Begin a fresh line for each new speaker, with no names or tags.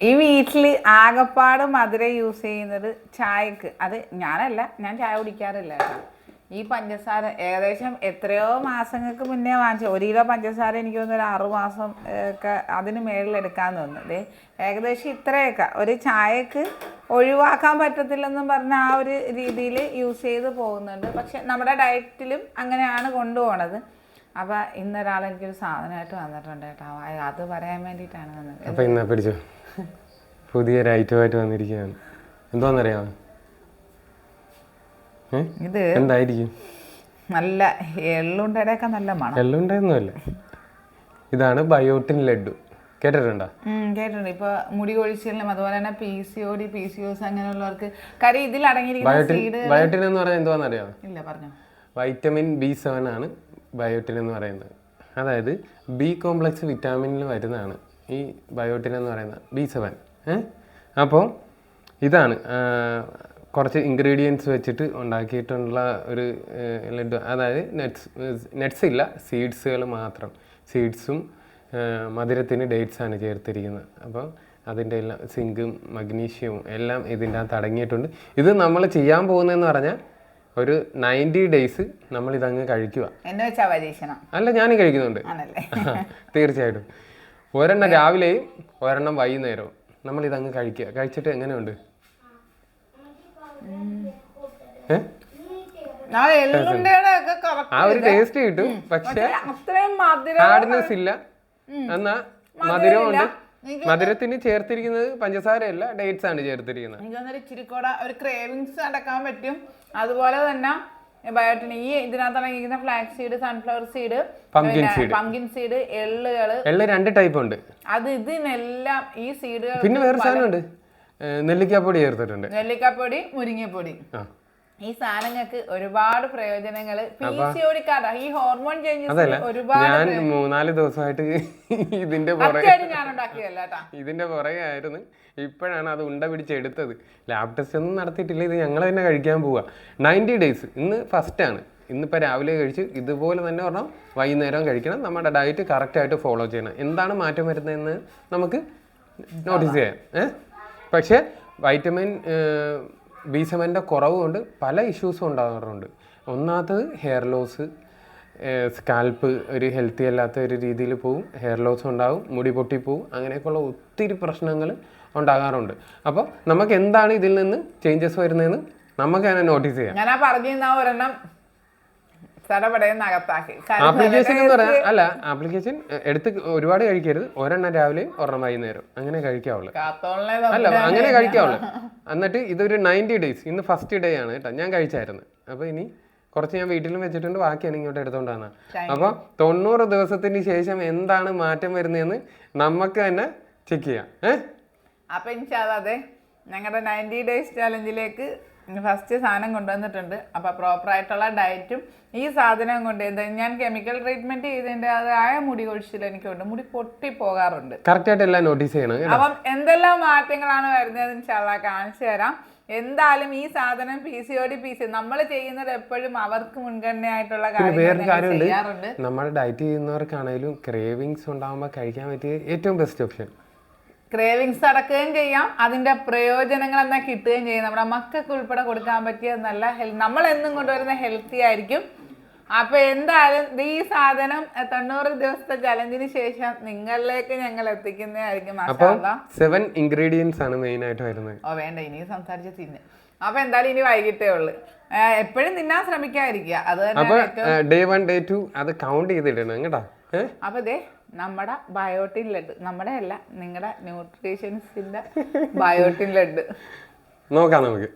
ഈ വീട്ടിൽ ആകപ്പാട് മധുരം യൂസ് ചെയ്യുന്നത് ചായക്ക്. അത് ഞാനല്ല, ഞാൻ ചായ കുടിക്കാറില്ല കേട്ടോ. ഈ പഞ്ചസാര ഏകദേശം എത്രയോ മാസങ്ങൾക്ക് മുന്നേ വാങ്ങിച്ച 1 കിലോ പഞ്ചസാര എനിക്ക് തോന്നുന്നു ഒരു 6 മാസം ഒക്കെ അതിന് മേളിൽ എടുക്കാമെന്ന് തോന്നുന്നു. ഏകദേശം ഇത്രയൊക്കെ ഒരു ചായക്ക് ഒഴിവാക്കാൻ പറ്റത്തില്ലെന്നും പറഞ്ഞ ആ ഒരു രീതിയിൽ യൂസ് ചെയ്ത് പോകുന്നുണ്ട്. പക്ഷെ നമ്മുടെ ഡയറ്റിലും അങ്ങനെയാണ് കൊണ്ടുപോകണത്. അപ്പോൾ ഇന്നൊരാൾ എനിക്കൊരു സാധനമായിട്ട് വന്നിട്ടുണ്ട് കേട്ടോ. അത് പറയാൻ വേണ്ടിയിട്ടാണ് വന്നത്.
അപ്പോൾ ഇന്ന് പിടിച്ചോ, പുതിയൊരു ഐറ്റമായിട്ട് വന്നിരിക്കുകയാണ്. എന്തോന്നറിയാമോ
ഇത്?
എന്തായിരിക്കും?
നല്ല എള്ളുണ്ടയുടെയൊക്കെ നല്ല മണം.
എള്ളുണ്ടയൊന്നുമല്ല, ഇതാണ് ബയോട്ടിൻ ലഡ്ഡു. കേട്ടിട്ടുണ്ടോ?
കേട്ടിട്ടുണ്ട്. ഇപ്പൊ മുടി കൊഴിച്ചിലും അതുപോലെ തന്നെ PCOD PCOS അങ്ങനെയുള്ളവർക്ക് കാര്യം ഇതിൽ അടങ്ങിയിരിക്കുന്ന
ബയോട്ടിൻ എന്ന് പറഞ്ഞാൽ എന്തുവാണെന്നറിയാമോ?
ഇല്ല, പറഞ്ഞു.
വൈറ്റമിൻ B7 ആണ് ബയോട്ടിൻ എന്ന് പറയുന്നത്. അതായത് ബി കോംപ്ലക്സ് വിറ്റാമിനിൽ വരുന്നതാണ് ഈ ബയോട്ടിൻ എന്ന് പറയുന്നത് B7. അപ്പോൾ ഇതാണ് കുറച്ച് ഇൻഗ്രീഡിയൻസ് വെച്ചിട്ട് ഉണ്ടാക്കിയിട്ടുള്ള ഒരു ലഡ്ഡു. അതായത് നട്ട്സ് ഇല്ല, സീഡ്സുകൾ മാത്രം. സീഡ്സും മധുരത്തിന് ഡേറ്റ്സാണ് ചേർത്തിരിക്കുന്നത്. അപ്പോൾ അതിൻ്റെ എല്ലാം സിങ്കും മഗ്നീഷ്യവും എല്ലാം ഇതിൻ്റെ അകത്ത് അടങ്ങിയിട്ടുണ്ട്. ഇത് നമ്മൾ ചെയ്യാൻ പോകുന്നതെന്ന് പറഞ്ഞാൽ ഒരു 90 ഡേയ്സ് നമ്മൾ ഇതങ്ങ് കഴിക്കുക. അല്ല, ഞാനും കഴിക്കുന്നുണ്ട് തീർച്ചയായിട്ടും. ഒരെണ്ണം രാവിലെയും ഒരെണ്ണം വൈകുന്നേരവും നമ്മൾ ഇതങ്ങ് കഴിക്കുക. കഴിച്ചിട്ട് എങ്ങനെയുണ്ട്? ആ ഒരു ടേസ്റ്റ് കിട്ടും, പക്ഷെ ഹാർഡ്നെസ് ഇല്ല. എന്നാ മധുരവും ഉണ്ട്. മധുരത്തിന് ചേർത്തിരിക്കുന്നത് പഞ്ചസാരയല്ല, ഡേറ്റ്സ് ആണ് ചേർത്തിരിക്കുന്നത്.
ഇച്ചിരി കൂടെ ഒരു ക്രേവിങ്സ് അടക്കാൻ പറ്റും. അതുപോലെ തന്നെ ബയോട്ടിൻ ഈ ഇതിനകത്ത് അടങ്ങിയിരിക്കുന്ന flax seed, sunflower seed, pumpkin seed, എള്ള്
2 ടൈപ്പ് ഉണ്ട്.
അത് ഇതിനെല്ലാം ഈ സീഡുകൾ.
പിന്നെ വേറെ സാധനമുണ്ട്, നെല്ലിക്കാപ്പൊടി ചേർത്തിട്ടുണ്ട്.
നെല്ലിക്കാപ്പൊടി, മുരിങ്ങപ്പൊടി. ഈ സാധനങ്ങൾക്ക് ഒരുപാട് പ്രയോജനങ്ങള്. PCOD ഈ ഹോർമോൺ ചേഞ്ചസ് ഒരുപാട്.
ഞാൻ 3-4 ദിവസമായിട്ട് ഇതിന്റെ പുറകെ ആയിരുന്നു. ഇപ്പോഴാണ് അത് ഉണ്ട പിടിച്ചെടുത്തത്. ലാബ് ടെസ്റ്റ് ഒന്നും നടത്തിയിട്ടില്ല. ഇത് ഞങ്ങൾ തന്നെ കഴിക്കാൻ പോവുക. 90 ഡേയ്സ്. ഇന്ന് ഫസ്റ്റാണ്. ഇന്നിപ്പോൾ രാവിലെ കഴിച്ച് ഇതുപോലെ തന്നെ പറഞ്ഞാൽ വൈകുന്നേരം കഴിക്കണം. നമ്മുടെ ഡയറ്റ് കറക്റ്റായിട്ട് ഫോളോ ചെയ്യണം. എന്താണ് മാറ്റം വരുന്നതെന്ന് നമുക്ക് നോട്ടീസ് ചെയ്യാം. പക്ഷേ വൈറ്റമിൻ B7 കുറവ് കൊണ്ട് പല ഇഷ്യൂസും ഉണ്ടാകാറുണ്ട്. ഒന്നാമത്തത് ഹെയർ ലോസ്, സ്കാൽപ്പ് ഒരു ഹെൽത്തി അല്ലാത്ത ഒരു രീതിയിൽ പോവും, ഹെയർ ലോസ് ഉണ്ടാവും, മുടി പൊട്ടിപ്പോവും, അങ്ങനെയൊക്കെയുള്ള ഒത്തിരി പ്രശ്നങ്ങൾ ഉണ്ടാകാറുണ്ട്. അപ്പോൾ നമുക്ക് എന്താണ് ഇതിൽ നിന്ന് ചേഞ്ചസ് വരുന്നതെന്ന് നമുക്ക് തന്നെ നോട്ടീസ് ചെയ്യാം.
ഞാൻ പറഞ്ഞ ഒരെണ്ണം
ആപ്ലിക്കേഷൻ എന്ന് പറയാം. അല്ല, ആപ്ലിക്കേഷൻ എടുത്ത് ഒരുപാട് കഴിക്കരുത്. ഒരെണ്ണം രാവിലെയും ഒരെണ്ണം വൈകുന്നേരം അങ്ങനെ കഴിക്കാവുള്ളൂ. അല്ല, അങ്ങനെ കഴിക്കാവുള്ളൂ. എന്നിട്ട് ഇതൊരു 90 ഡേയ്സ്. ഇന്ന് ഫസ്റ്റ് ഡേ ആണ് കേട്ടോ. ഞാൻ കഴിച്ചായിരുന്നു. അപ്പോൾ ഇനി കുറച്ച് ഞാൻ വീട്ടിലും വെച്ചിട്ടുണ്ട്, ബാക്കിയാണ് ഇങ്ങോട്ട് എടുത്തോണ്ടാണ്. അപ്പോൾ 90 ദിവസത്തിന് ശേഷം എന്താണ് മാറ്റം വരുന്നതെന്ന് നമുക്ക് തന്നെ ചെക്ക് ചെയ്യാം.
അപ്പൊ ഇൻഷാല്ലാ ഞങ്ങളുടെ 90 ഡേയ്സ് ചാലഞ്ചിലേക്ക് ഫസ്റ്റ് സാധനം കൊണ്ടുവന്നിട്ടുണ്ട്. അപ്പോൾ പ്രോപ്പറായിട്ടുള്ള ഡയറ്റും ഈ സാധനം കൊണ്ട് ഞാൻ കെമിക്കൽ ട്രീറ്റ്മെന്റ് ചെയ്തതിൻ്റെ അതായ മുടി കൊഴിച്ചിൽ എനിക്കുണ്ട്. മുടി പൊട്ടി പോകാറുണ്ട്.
കറക്റ്റായിട്ട് എല്ലാം നോട്ടീസ് ചെയ്യണം.
അപ്പം എന്തെല്ലാം മാറ്റങ്ങളാണ് വരുന്നത് ഇൻഷാല്ലാ കാണിച്ചു തരാം. എന്തായാലും ഈ സാധനം PCOD നമ്മൾ ചെയ്യുന്നത് എപ്പോഴും അവർക്ക് മുൻഗണനയായിട്ടുള്ള
കാര്യങ്ങളുണ്ട്. നമ്മുടെ ഡയറ്റ് ചെയ്യുന്നവർക്കാണെങ്കിലും ക്രേവിങ്സ് ഉണ്ടാകുമ്പോൾ കഴിക്കാൻ പറ്റിയ ഏറ്റവും ബെസ്റ്റ് ഓപ്ഷൻ.
ക്രേവിങ്സ് അടക്കുകയും ചെയ്യാം, അതിന്റെ പ്രയോജനങ്ങൾ എന്നാൽ കിട്ടുകയും ചെയ്യും. നമ്മുടെ മക്കൾക്ക് ഉൾപ്പെടെ കൊടുക്കാൻ പറ്റിയ നല്ല നമ്മൾ എന്നും കൊണ്ടുവരുന്ന ഹെൽത്തി ആയിരിക്കും. അപ്പൊ എന്തായാലും ഈ സാധനം 90 ദിവസത്തെ ചലഞ്ചിന് ശേഷം നിങ്ങളിലേക്ക് ഞങ്ങൾ എത്തിക്കുന്നതായിരിക്കും.
7 ഇൻഗ്രീഡിയൻസ് ആണ് മെയിൻ ആയിട്ട് വരുന്നത്.
വേണ്ട, ഇനി സംസാരിച്ച് തിന്ന്. അപ്പൊ എന്തായാലും ഇനി വൈകിട്ടേ ഉള്ളു. എപ്പോഴും തിന്നാൻ ശ്രമിക്കാതിരിക്കുക. അത്
ഡേ 1 ഡേ 2 അത് കൗണ്ട് ചെയ്തിടണം കേട്ടോ.
അപ്പൊ നമ്മുടെ ബയോട്ടിൻ ലഡ്ഡു, നമ്മുടെ അല്ല, നിങ്ങളുടെ ന്യൂട്രീഷൻസിന്റെ ബയോട്ടിൻ ലഡ്ഡു
നോക്കാം നമുക്ക്.